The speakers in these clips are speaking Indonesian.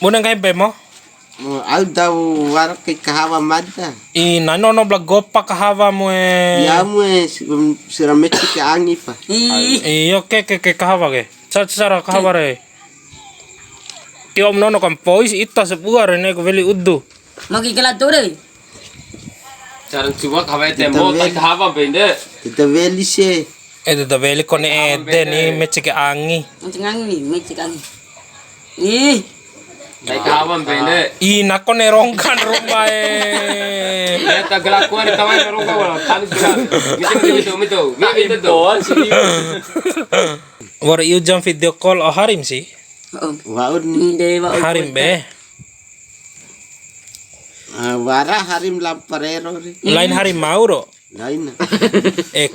Muna kay mo? Au daw war kay kahawa madda. Nanono bla gopa kahava mo Ya mo sira mechi ka angi pa. Iyo ke kahava ke. Cara kahava re. Ki om nono kan pois itta se buare ne ko veli uddu. Magi kala tore. Charan chuba khabai te mo ta kahava bende. Kita veli se. Da veli kone ni mechi ke angi. Mechi kangi. Tai kahava bende. Nakone rongkan rumah Eta gelakuan tawai roga wala tan gela. Mito. Mito to. War you jam video call o harim sih? Waud ni. Harim be. Wara harim lamparero re. Lain harim mau ro. Lain.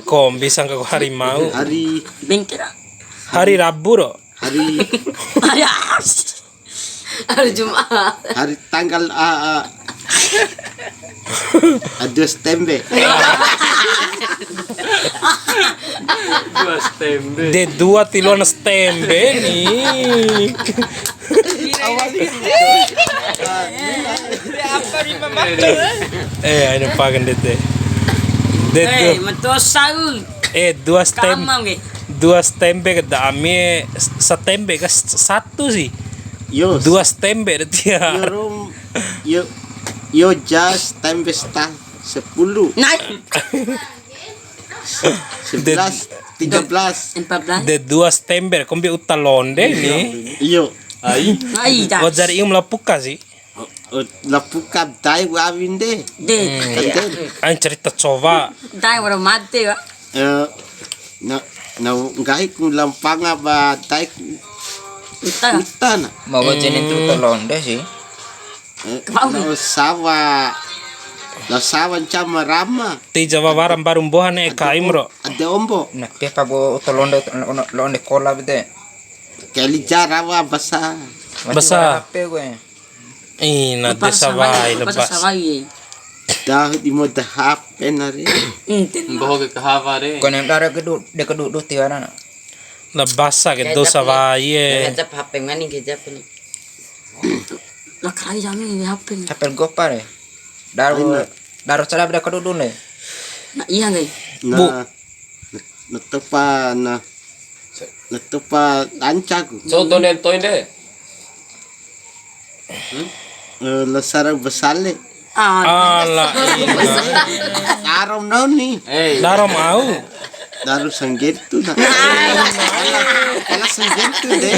Kom bisa ke harim mau. Hari Bengkera. Hari Rabu ro. hari Hari Jumat. hari tanggal ada stembe. Dua stembe. De dua tilon stembe nih. Ini pagan dete. Matosau. Dua stem. Kamam ke. Dua stembe ke dami setembe ke satu sih. Yo. Dua stembe dia. Yo just stembe sta 10. Naik. 11 13. 14. De dua stembe kombi utalonde nih. Yo. Ai. Ai dah. Wajar ium lapuka sih. Lapuka dai wawinde. De. An cerita coba. Dai wara mate wa. Na ngai ku lampanga ba dai Ita. utana. Mau jenin tu telonde sih. La sawa chama rama. Ti jawa waram barum bohane kaim ro. Ada ombo. Nak pepa bo telonde londe kola bede. Kali jarawa basa. Basa. Apa gue? Na desa vai Lepas lebas. sawai. Dah di moda hape nare. Boho ke kahava re. Kau nem dara kedut de kedut du tiara na. Lebasa ke dosa vai. Kejap HP mana kejap ni. Lah kai jami ni apa ni? Tapel gopar eh. Daro cara beda kedut du ne. Nak iya ngai. Na tepa ancaku. So to nen toinde. La sara besale. Ala Darom noni. Eh. darom au. Daru sanggetu na. Kala sanggetu de.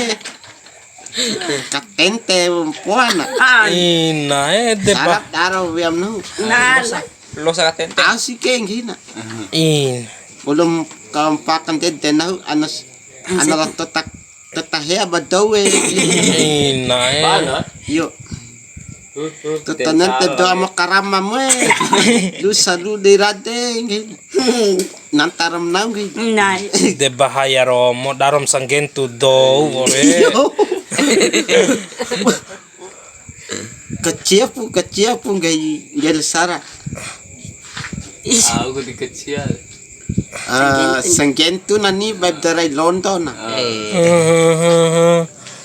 Katente puana. Ina de ba. Sarap daro viam no. Nah. Lo sa katente. Asi keng hina. Belum kampakan de denau anas analang totak tetahya badawe. Ina Bana. Yo. Tetanan tedo ama karama mo lu salu de radeng nantaram nang Nah. de bahaya romo darom sanggentu do ore. kecil pun gay sara Aku di kecil. sanggentu nani bab darai London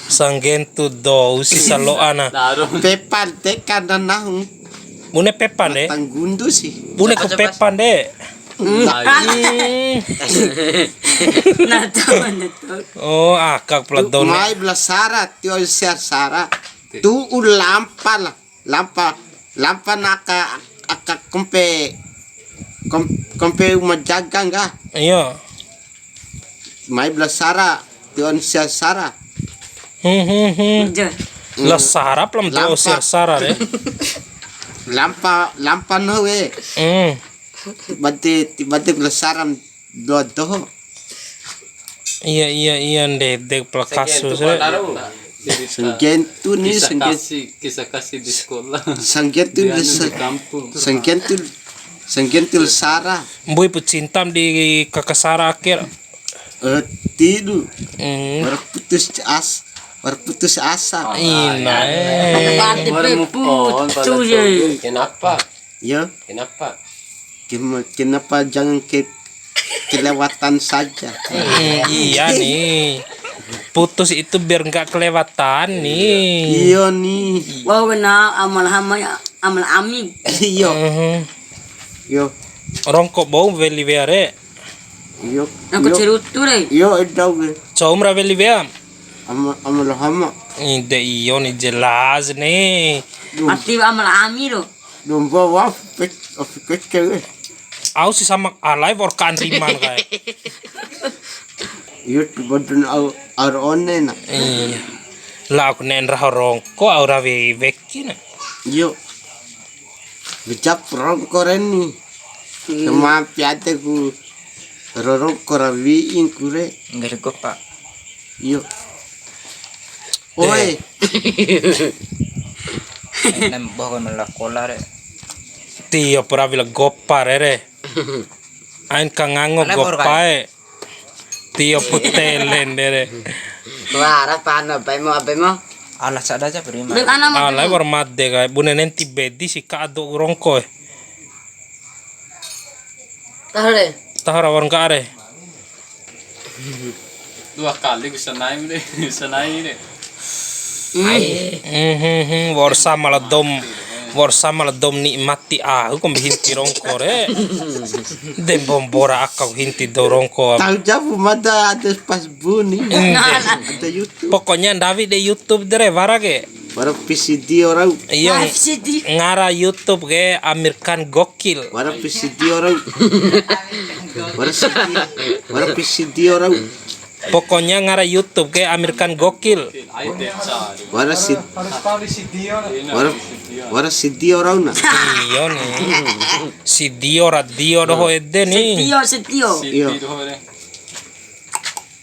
Sanggentu do usi saloana. Darum. pepan tekan dan nahung Bune pepan de. tanggundu sih Bune ko pepan de. Nah tahu. Oh, akak pladon. mai belasara tio siar sara tu lampa lah lampa naka akak kompe majaga enggak Iya. mai belasara tio siar sara Je. La sarap lam do Lampa. sir sara de. lampa no we bate belasaran do Iya de plakasus. sanggentu ni Kisah kasih di sekolah. sanggentu Di kampung. sanggentu sara Boy pucintam di kakasara akhir. tidu Hmm. berputus asa Ina Pati On, pepu. Je. Kenapa? ya Kenapa? kenapa jangan kelewatan saja Iya nih. putus itu biar nggak kelewatan nih. Iya nih. Wah benar amal hama ya amal ami. Iya. Yo. Rongkok bau veli veare. Yo. Aku cerutu deh. Yo edau ge. Comra veli vea. Amal hama. Ide iyo nih jelas nih. Mati amal ami loh. Domba waf kecil. Aku sih sama alay vorkan riman kayak. Yo bodon ar onen. Iya. Lah aku nenra rongko aura vekina. Yo. Becap rongkoren nih. Sama piate ku rongkora wiing kure. Enggak ada gopa. Yo. Oi. Nem bohong melakola re. Tio pura vila goppa re. Ain kangango Alay, bor, goppae. Tio putelen dere. Wah, apa mo? Alah sada aja beri Dek anak mah. Alay war madde kayak bunen enti bedi si kado rongko. Tahre. Tahara war kare. Dua kali bisa naik deh, bisa naik deh. Warsa malah dom nikmati aku kom hinti rongko re. Den bombora akau hinti do rongko. Tahu jabu mada ada pas buni. Ada YouTube. Pokoknya David di YouTube dere varage. Baru PCD orang. Iya Sedih. ngara YouTube ge Amir Khan gokil. Baru PCD orang. Baru PCD orang. Pokoknya ngara YouTube ge Amir Khan gokil. Baru CD orang na. Iya nih. Si Dio radio doh ede nih. Setio. Iya.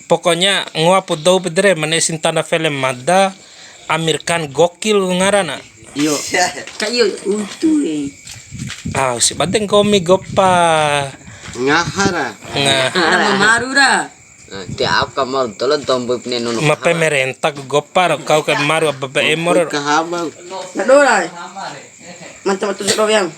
Pokoknya nguapu do pedre manesin tanda film mada Amir Khan gokil ngarana. Iyo. Kayo untu eh. Ah si badeng komi gopa. Ngahara. Nga Nama maru dah. Tiap kamar tolo tombo pneno. mape merenta gopa kau kan maru baba emor. Kahabang. Nadora. Mantap tu sekau yang.